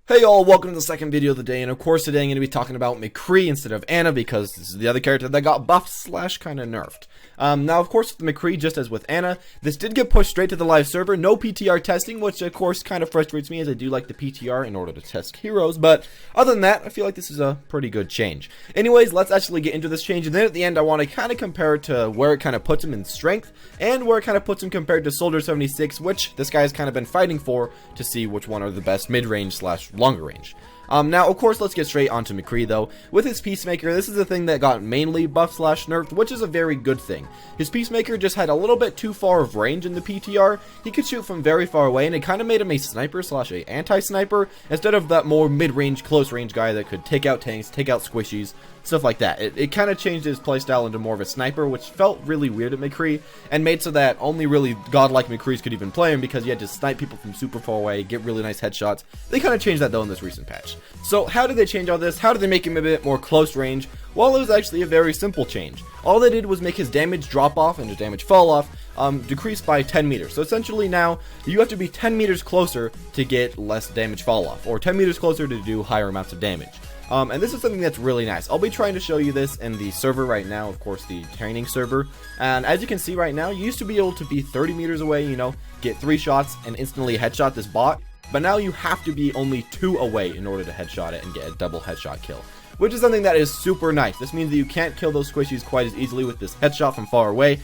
Hey y'all, welcome to the second video of the day, and of course today I'm going to be talking about McCree instead of Ana because this is the other character that got buffed slash kinda nerfed. Now of course with McCree, just as with Ana, this did get pushed straight to the live server, no PTR testing, which of course kind of frustrates me as I do like the PTR in order to test heroes, but other than that, I feel like this is a pretty good change. Anyways, let's actually get into this change, and then at the end I want to kind of compare it to where it kind of puts him in strength, and where it kind of puts him compared to Soldier 76, which this guy has kind of been fighting for to see which one are the best mid-range slash longer range. Now, of course, let's get straight onto McCree, though. With his Peacemaker, this is the thing that got mainly buffed slash nerfed, which is a very good thing. His Peacemaker just had a little bit too far of range in the PTR. He could shoot from very far away, and it kind of made him a sniper slash a anti-sniper, instead of that more mid-range, close-range guy that could take out tanks, take out squishies, stuff like that. It kind of changed his playstyle into more of a sniper, which felt really weird at McCree, and made so that only really godlike McCrees could even play him, because you had to snipe people from super far away, get really nice headshots. They kind of changed that, though, in this recent patch. So how did they change all this? How did they make him a bit more close range? Well, it was actually a very simple change. All they did was make his damage drop off and his damage fall off decrease by 10 meters. So essentially now, you have to be 10 meters closer to get less damage fall off, or 10 meters closer to do higher amounts of damage. And this is something that's really nice. I'll be trying to show you this in the server right now, of course the training server, and as you can see right now, you used to be able to be 30 meters away, you know, get 3 shots and instantly headshot this bot, but now you have to be only 2 away in order to headshot it and get a double headshot kill, which is something that is super nice. This means that you can't kill those squishies quite as easily with this headshot from far away,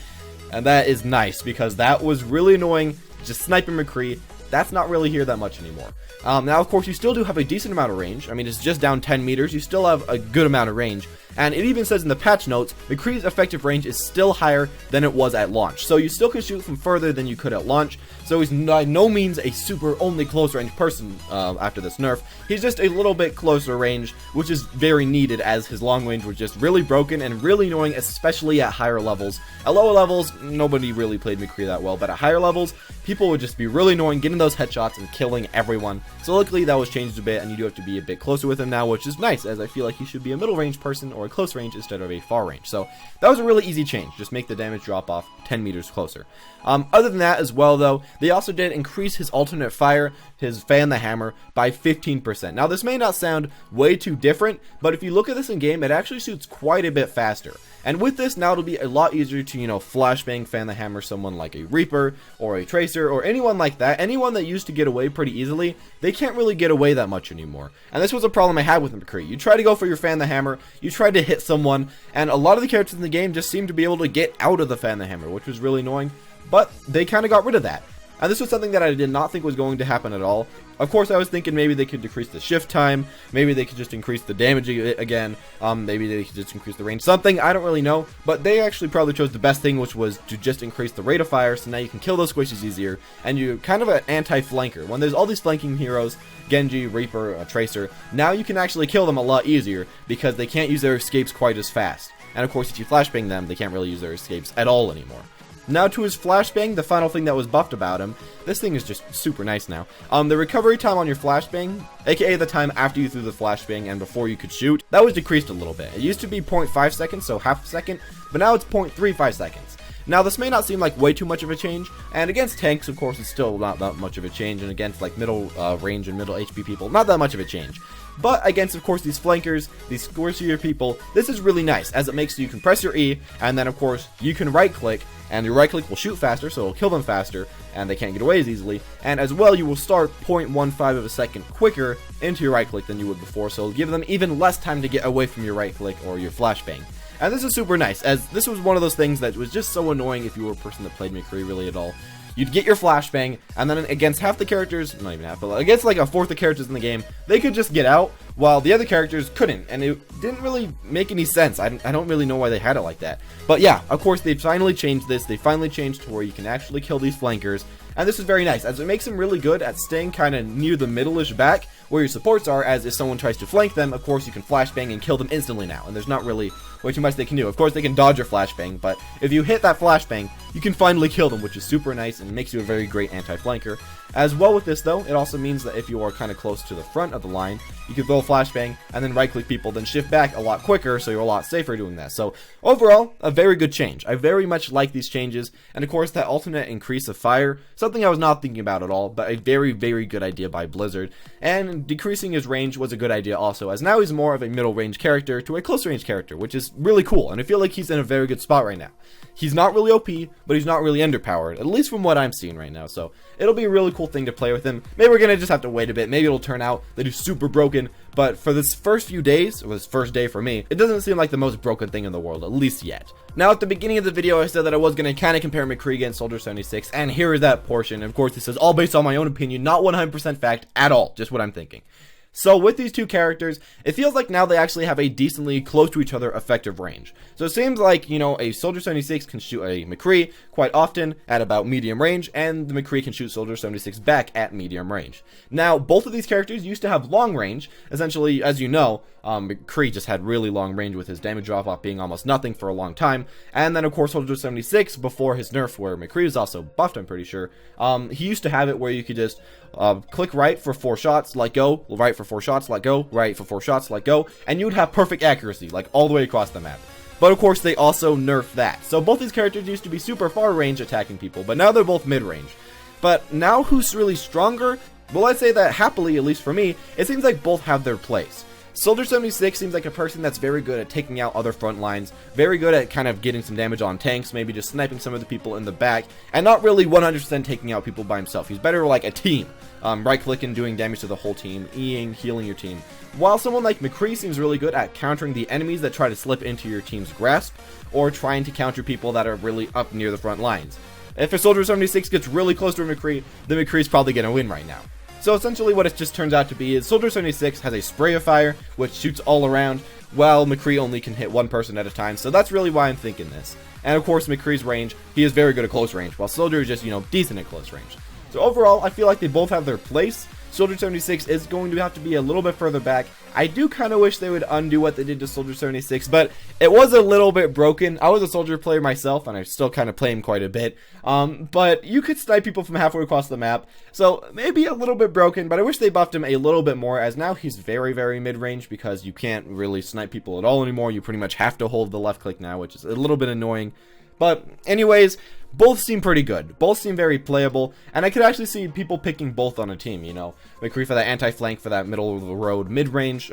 and that is nice, because that was really annoying, just sniping McCree. That's not really here that much anymore. Now, of course, you still do have a decent amount of range. I mean, it's just down 10 meters. You still have a good amount of range. And it even says in the patch notes, McCree's effective range is still higher than it was at launch. So you still can shoot from further than you could at launch. So he's by no means a super only close range person after this nerf. He's just a little bit closer range, which is very needed as his long range was just really broken and really annoying, especially at higher levels. At lower levels, nobody really played McCree that well, but at higher levels, people would just be really annoying getting those headshots and killing everyone. So luckily that was changed a bit, and you do have to be a bit closer with him now, which is nice, as I feel like he should be a middle range person or a close range instead of a far range. So that was a really easy change, just make the damage drop off 10 meters closer. Other than that as well though, they also did increase his alternate fire, his fan the hammer, by 15%. Now this may not sound way too different, but if you look at this in game, it actually shoots quite a bit faster. And with this, now it'll be a lot easier to, you know, flashbang, fan the hammer someone like a Reaper, or a Tracer, or anyone like that. Anyone that used to get away pretty easily, they can't really get away that much anymore. And this was a problem I had with McCree. You try to go for your fan the hammer, you try to hit someone, and a lot of the characters in the game just seem to be able to get out of the fan the hammer, which was really annoying, but they kind of got rid of that. And this was something that I did not think was going to happen at all. Of course, I was thinking maybe they could decrease the shift time, maybe they could just increase the damage again, maybe they could just increase the range, something, I don't really know, but they actually probably chose the best thing, which was to just increase the rate of fire, so now you can kill those squishies easier, and you're kind of an anti-flanker. When there's all these flanking heroes, Genji, Reaper, Tracer, now you can actually kill them a lot easier, because they can't use their escapes quite as fast. And of course, if you flashbang them, they can't really use their escapes at all anymore. Now to his flashbang, the final thing that was buffed about him, this thing is just super nice now. The recovery time on your flashbang, aka the time after you threw the flashbang and before you could shoot, that was decreased a little bit. It used to be 0.5 seconds, so half a second, but now it's 0.35 seconds. Now this may not seem like way too much of a change, and against tanks of course it's still not that much of a change, and against like middle range and middle HP people, not that much of a change. But against, of course, these flankers, these squishier people, this is really nice, as it makes so you can press your E, and then, of course, you can right-click, and your right-click will shoot faster, so it'll kill them faster, and they can't get away as easily. And as well, you will start 0.15 of a second quicker into your right-click than you would before, so it'll give them even less time to get away from your right-click or your flashbang. And this is super nice, as this was one of those things that was just so annoying if you were a person that played McCree really at all. You'd get your flashbang, and then against half the characters, not even half, but against like a fourth of characters in the game, they could just get out, while the other characters couldn't, and it didn't really make any sense. I don't really know why they had it like that. But yeah, of course, they finally changed this. They finally changed to where you can actually kill these flankers, and this is very nice, as it makes them really good at staying kind of near the middle-ish back, where your supports are, as if someone tries to flank them, of course, you can flashbang and kill them instantly now, and there's not really way too much they can do. Of course, they can dodge your flashbang, but if you hit that flashbang, you can finally kill them, which is super nice and makes you a very great anti-flanker. As well with this though, it also means that if you are kind of close to the front of the line, you can throw a flashbang and then right click people, then shift back a lot quicker, so you're a lot safer doing that. So overall, a very good change. I very much like these changes, and of course that alternate increase of fire, something I was not thinking about at all, but a very, very good idea by Blizzard. And decreasing his range was a good idea also, as now he's more of a middle range character to a close range character, which is really cool, and I feel like he's in a very good spot right now. He's not really OP, but he's not really underpowered, at least from what I'm seeing right now, so it'll be a really cool thing to play with him. Maybe we're gonna just have to wait a bit, maybe it'll turn out that he's super broken, but for this first few days, or this first day for me, it doesn't seem like the most broken thing in the world, at least yet. Now, at the beginning of the video, I said that I was going to kind of compare McCree against Soldier 76, and here is that portion. Of course, this is all based on my own opinion, not 100% fact at all, just what I'm thinking. So with these two characters, it feels like now they actually have a decently close to each other effective range. So it seems like, you know, a Soldier 76 can shoot a McCree quite often at about medium range, and the McCree can shoot Soldier 76 back at medium range. Now, both of these characters used to have long range. Essentially, as you know, McCree just had really long range with his damage drop-off being almost nothing for a long time. And then, of course, Soldier 76, before his nerf, where McCree was also buffed, I'm pretty sure, he used to have it where you could just click right for 4 shots, let go, right for 4 shots, let go, right for 4 shots, let go, and you would have perfect accuracy, like all the way across the map. But of course, they also nerfed that. So both these characters used to be super far range attacking people, but now they're both mid-range. But now who's really stronger? Well, I'd say that happily, at least for me, it seems like both have their place. Soldier 76 seems like a person that's very good at taking out other front lines, very good at kind of getting some damage on tanks, maybe just sniping some of the people in the back, and not really 100% taking out people by himself. He's better like a team, right-clicking, doing damage to the whole team, Eing, healing your team. While someone like McCree seems really good at countering the enemies that try to slip into your team's grasp, or trying to counter people that are really up near the front lines. If a Soldier 76 gets really close to a McCree, the McCree's probably going to win right now. So essentially what it just turns out to be is Soldier 76 has a spray of fire, which shoots all around, while McCree only can hit one person at a time, so that's really why I'm thinking this. And of course, McCree's range, he is very good at close range, while Soldier is just, you know, decent at close range. So overall, I feel like they both have their place. Soldier 76 is going to have to be a little bit further back. I do kind of wish they would undo what they did to Soldier 76, but it was a little bit broken. I was a Soldier player myself, and I still kind of play him quite a bit. But you could snipe people from halfway across the map, so maybe a little bit broken, but I wish they buffed him a little bit more, as now he's very, very mid-range, because you can't really snipe people at all anymore. You pretty much have to hold the left click now, which is a little bit annoying. But anyways, both seem pretty good. Both seem very playable, and I could actually see people picking both on a team, you know. McCree for that anti-flank, for that middle of the road mid-range,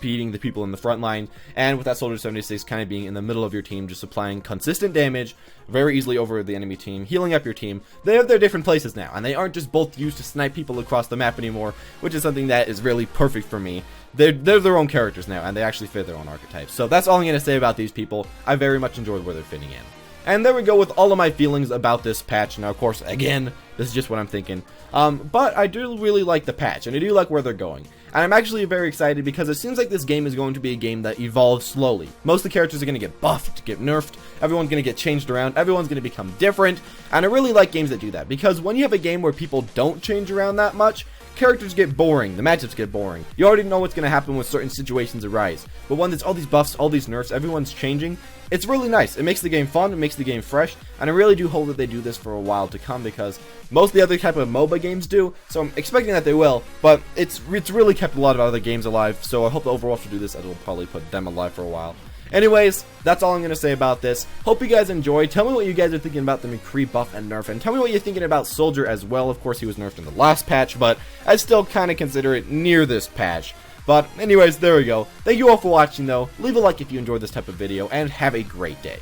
beating the people in the front line, and with that Soldier 76 kind of being in the middle of your team, just applying consistent damage very easily over the enemy team, healing up your team. They have their different places now, and they aren't just both used to snipe people across the map anymore, which is something that is really perfect for me. They're their own characters now, and they actually fit their own archetypes. So that's all I'm going to say about these people. I very much enjoyed where they're fitting in. And there we go with all of my feelings about this patch. Now, of course, again, this is just what I'm thinking. But I do really like the patch, and I do like where they're going. And I'm actually very excited because it seems like this game is going to be a game that evolves slowly. Most of the characters are going to get buffed, get nerfed, everyone's going to get changed around, everyone's going to become different. And I really like games that do that, because when you have a game where people don't change around that much, characters get boring, the matchups get boring. You already know what's going to happen when certain situations arise. But when there's all these buffs, all these nerfs, everyone's changing, it's really nice. It makes the game fun, it makes the game fresh, and I really do hope that they do this for a while to come, because most of the other type of MOBA games do, so I'm expecting that they will, but it's really kept a lot of other games alive, so I hope the Overwatch will do this, it'll probably put them alive for a while. Anyways, that's all I'm going to say about this. Hope you guys enjoyed. Tell me what you guys are thinking about the McCree buff and nerf, and tell me what you're thinking about Soldier as well. Of course, he was nerfed in the last patch, but I still kind of consider it near this patch. But anyways, there we go. Thank you all for watching, though. Leave a like if you enjoyed this type of video, and have a great day.